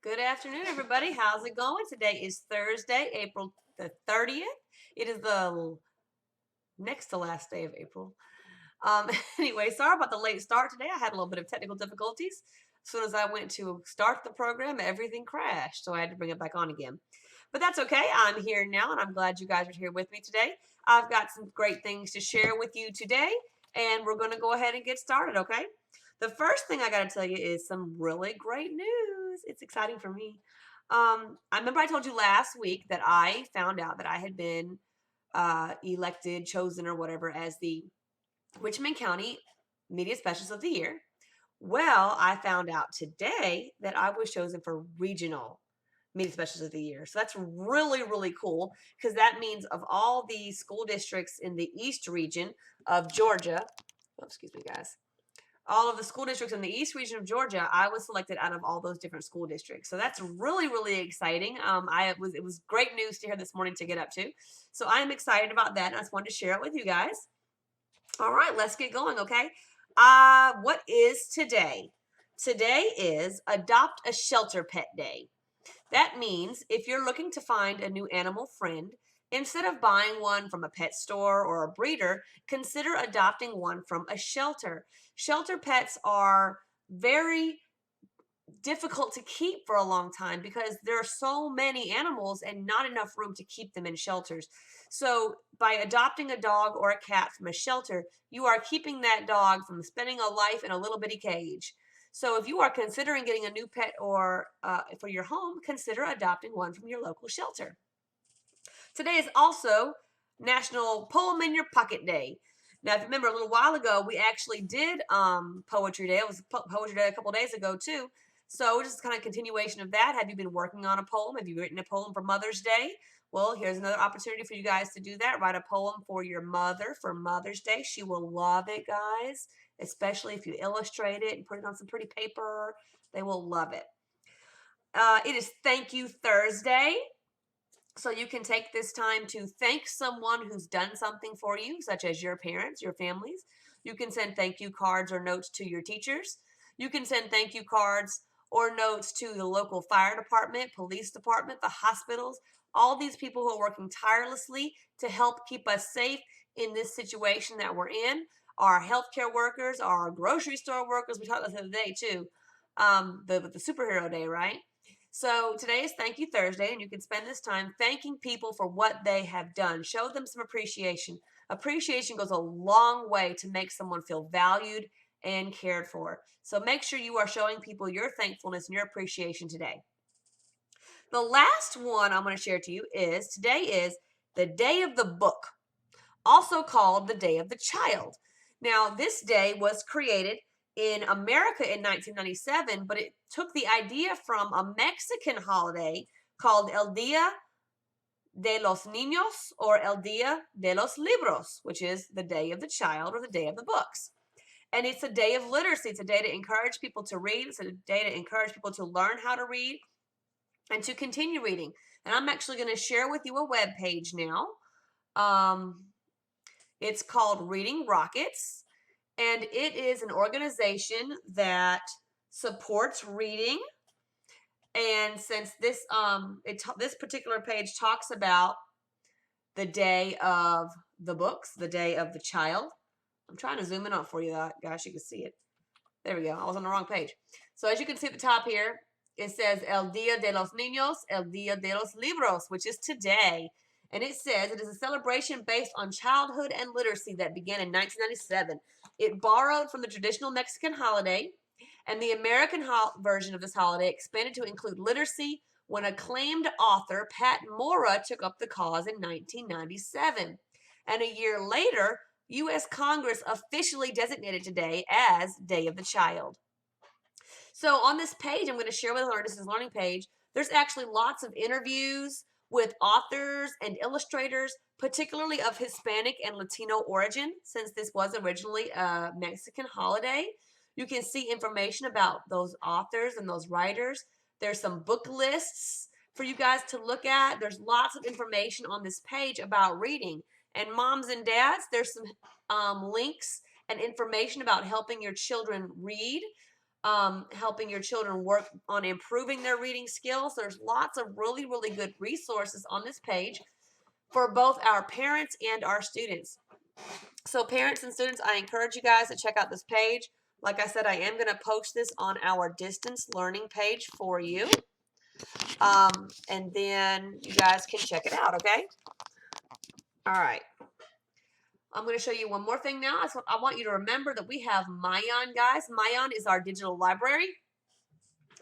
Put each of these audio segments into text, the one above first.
Good afternoon, everybody. How's it going? Today is Thursday, April the 30th. It is the next to last day of April. Um, anyway, sorry about the late start today. I had a little bit of technical difficulties. As soon as I went to start the program, everything crashed, so I had to bring it back on again. But that's okay. I'm here now, and I'm glad you guys are here with me today. I've got some great things to share with you today, and we're going to go ahead and get started, okay? The first thing I got to tell you is some really great news. It's exciting for me. I remember I told you last week that I found out that I had been elected, chosen, or whatever as the Richmond County Media Specialist of the Year. Well, I found out today that I was chosen for Regional Media Specialist of the Year. So that's really, really cool because that means of all the school districts in the East region of Georgia, oh, excuse me, guys, all of the school districts in the East region of Georgia, I was selected out of all those different school districts. So that's really, really exciting. It was great news to hear this morning to get up to. So I'm excited about that, and I just wanted to share it with you guys. All right, let's get going, okay? What is today? Today is Adopt a Shelter Pet Day. That means if you're looking to find a new animal friend, instead of buying one from a pet store or a breeder, consider adopting one from a shelter. Shelter pets are very difficult to keep for a long time because there are so many animals and not enough room to keep them in shelters. So by adopting a dog or a cat from a shelter, you are keeping that dog from spending a life in a little bitty cage. So if you are considering getting a new pet or for your home, consider adopting one from your local shelter. Today is also National Poem in Your Pocket Day. Now, if you remember a little while ago, we actually did Poetry Day. It was Poetry Day a couple days ago, too. So just kind of continuation of that. Have you been working on a poem? Have you written a poem for Mother's Day? Well, here's another opportunity for you guys to do that. Write a poem for your mother for Mother's Day. She will love it, guys, especially if you illustrate it and put it on some pretty paper. They will love it. It is Thank You Thursday. So you can take this time to thank someone who's done something for you, such as your parents, your families. You can send thank you cards or notes to your teachers. You can send thank you cards or notes to the local fire department, police department, the hospitals, all these people who are working tirelessly to help keep us safe in this situation that we're in. Our healthcare workers, our grocery store workers, we talked about this the other day too, the superhero day, right? So today is Thank You Thursday, and you can spend this time thanking people for what they have done. Show them some appreciation. Appreciation goes a long way to make someone feel valued and cared for. So make sure you are showing people your thankfulness and your appreciation today. The last one I'm going to share to you is today is the Day of the Book, also called the Day of the Child. Now, this day was created in America in 1997, but it took the idea from a Mexican holiday called El Día de los Niños or El Día de los Libros, which is the Day of the Child or the Day of the Books. And it's a day of literacy. It's a day to encourage people to read. It's a day to encourage people to learn how to read and to continue reading. And I'm actually going to share with you a web page now. It's called Reading Rockets, and it is an organization that supports reading. And since this this particular page talks about the day of the books, the day of the child. I'm trying to zoom in on for you guys. You can see it. There we go. I was on the wrong page. So as you can see at the top here, it says El Día de los Niños, El Día de los Libros, which is today. And it says it is a celebration based on childhood and literacy that began in 1997. It borrowed from the traditional Mexican holiday, and the American version of this holiday expanded to include literacy when acclaimed author Pat Mora took up the cause in 1997. And a year later, U.S. Congress officially designated today as Day of the Child. So on this page, I'm going to share with our Distance Learning page, there's actually lots of interviews with authors and illustrators, particularly of Hispanic and Latino origin, since this was originally a Mexican holiday. You can see information about those authors and those writers. There's some book lists for you guys to look at. There's lots of information on this page about reading. And moms and dads, there's some links and information about helping your children read. helping your children work on improving their reading skills. There's lots of really, really good resources on this page for both our parents and our students. So parents and students, I encourage you guys to check out this page. Like I said, I am going to post this on our distance learning page for you. And then you guys can check it out, okay? All right. I'm going to show you one more thing now. I want you to remember that we have Mayan, guys. Mayan is our digital library,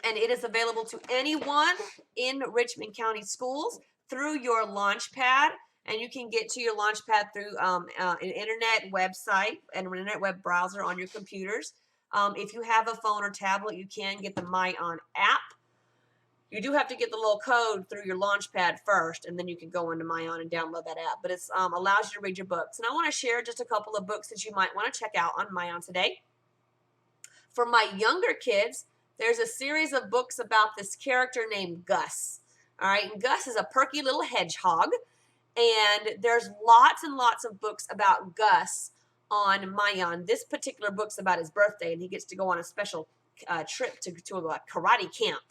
and it is available to anyone in Richmond County schools through your Launchpad. And you can get to your Launchpad through an internet website and an internet web browser on your computers. If you have a phone or tablet, you can get the Mayan app. You do have to get the little code through your Launchpad first, and then you can go into Mayan and download that app. But it allows you to read your books. And I want to share just a couple of books that you might want to check out on Mayan today. For my younger kids, there's a series of books about this character named Gus. All right, and Gus is a perky little hedgehog. And there's lots and lots of books about Gus on Mayan. This particular book's about his birthday, and he gets to go on a special trip to a karate camp.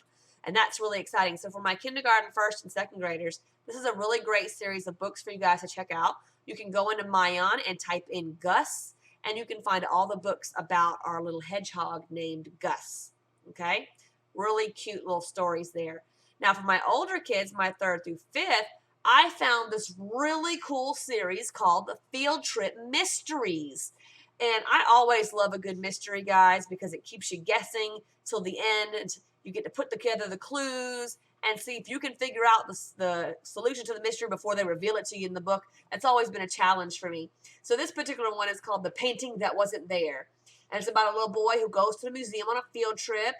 And that's really exciting. So for my kindergarten, first, and second graders, this is a really great series of books for you guys to check out. You can go into Mayan and type in Gus, and you can find all the books about our little hedgehog named Gus. Okay? Really cute little stories there. Now for my older kids, my 3rd through 5th, I found this really cool series called the Field Trip Mysteries. And I always love a good mystery, guys, because it keeps you guessing till the end. And you get to put together the clues and see if you can figure out the solution to the mystery before they reveal it to you in the book. That's always been a challenge for me. So this particular one is called The Painting That Wasn't There. And it's about a little boy who goes to the museum on a field trip,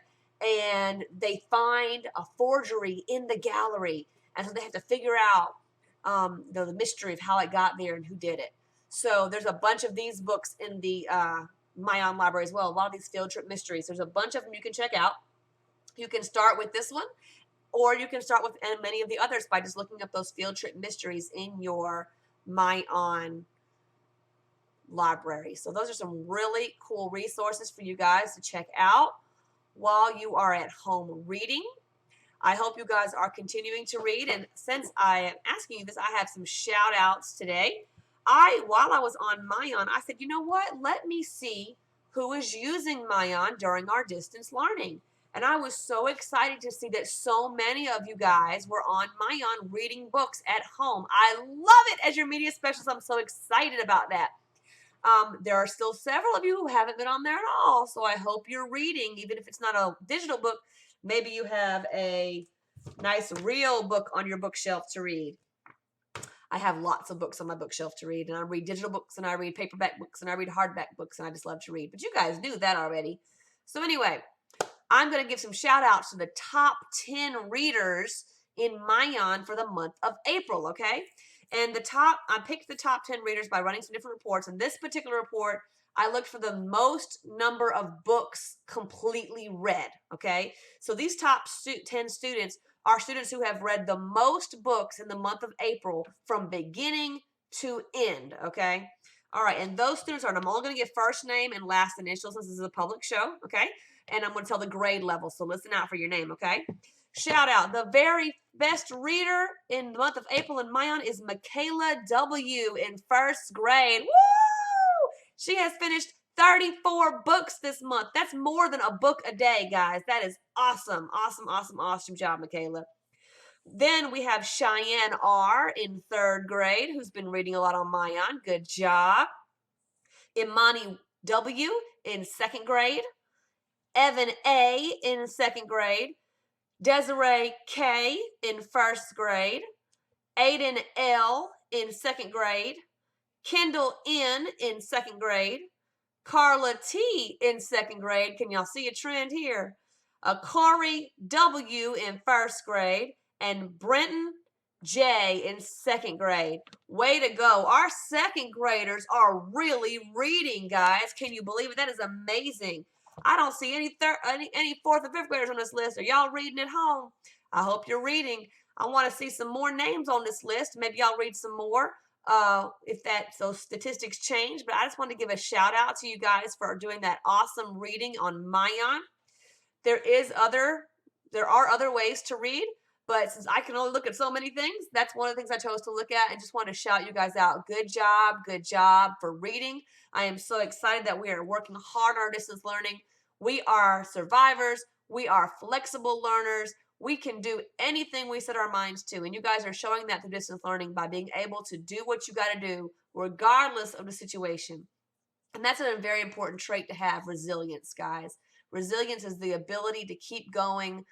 and they find a forgery in the gallery. And so they have to figure out the mystery of how it got there and who did it. So there's a bunch of these books in the Mayan library as well. A lot of these field trip mysteries. There's a bunch of them you can check out. You can start with this one, or you can start with many of the others by just looking up those field trip mysteries in your Mayan library. So those are some really cool resources for you guys to check out while you are at home reading. I hope you guys are continuing to read. And since I am asking you this, I have some shout outs today. While I was on Mayan, I said, you know what? Let me see who is using Mayan during our distance learning. And I was so excited to see that so many of you guys were on Mayan reading books at home. I love it. As your media specialist, I'm so excited about that. There are still several of you who haven't been on there at all. So I hope you're reading, even if it's not a digital book. Maybe you have a nice real book on your bookshelf to read. I have lots of books on my bookshelf to read, and I read digital books, and I read paperback books, and I read hardback books, and I just love to read. But you guys knew that already. So anyway, I'm going to give some shout outs to the top 10 readers in Mayan for the month of April, okay? And I picked the top 10 readers by running some different reports. And this particular report, I looked for the most number of books completely read, okay? So these top 10 students are students who have read the most books in the month of April from beginning to end, okay? All right, and those students I'm only going to give first name and last initials since this is a public show, okay? And I'm going to tell the grade level, so listen out for your name, okay? Shout out. The very best reader in the month of April in Mayan is Michaela W. in 1st grade. Woo! She has finished 34 books this month. That's more than a book a day, guys. That is awesome. Awesome, awesome, awesome job, Michaela. Then we have Cheyenne R. in 3rd grade, who's been reading a lot on Mayan. Good job. Imani W. in 2nd grade. Evan A. in 2nd grade. Desiree K. in 1st grade. Aiden L. in 2nd grade. Kendall N. in 2nd grade. Carla T. in 2nd grade. Can y'all see a trend here? Corey W. in 1st grade. And Brenton J. in 2nd grade. Way to go. Our 2nd graders are really reading, guys. Can you believe it? That is amazing. I don't see any 4th and 5th graders on this list. Are y'all reading at home? I hope you're reading. I want to see some more names on this list. Maybe y'all read some more if those statistics change. But I just want to give a shout out to you guys for doing that awesome reading on Mayan. There is other there are other ways to read, but since I can only look at so many things, that's one of the things I chose to look at and just want to shout you guys out. Good job for reading. I am so excited that we are working hard on our distance learning. We are survivors. We are flexible learners. We can do anything we set our minds to. And you guys are showing that through distance learning by being able to do what you got to do regardless of the situation. And that's a very important trait to have, resilience, guys. Resilience is the ability to keep going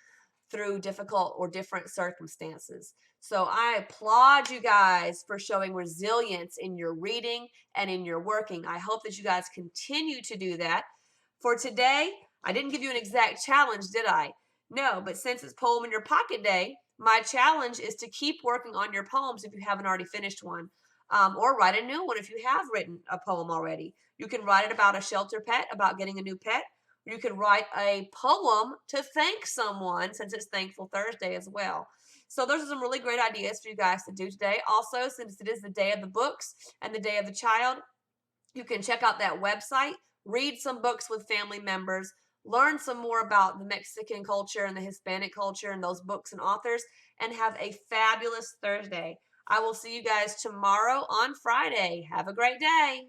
through difficult or different circumstances. So I applaud you guys for showing resilience in your reading and in your working. I hope that you guys continue to do that. For today, I didn't give you an exact challenge, did I? No, but since it's Poem in Your Pocket Day, my challenge is to keep working on your poems if you haven't already finished one, or write a new one if you have written a poem already. You can write it about a shelter pet, about getting a new pet. You can write a poem to thank someone since it's Thankful Thursday as well. So those are some really great ideas for you guys to do today. Also, since it is the day of the books and the day of the child, you can check out that website, read some books with family members, learn some more about the Mexican culture and the Hispanic culture and those books and authors, and have a fabulous Thursday. I will see you guys tomorrow on Friday. Have a great day.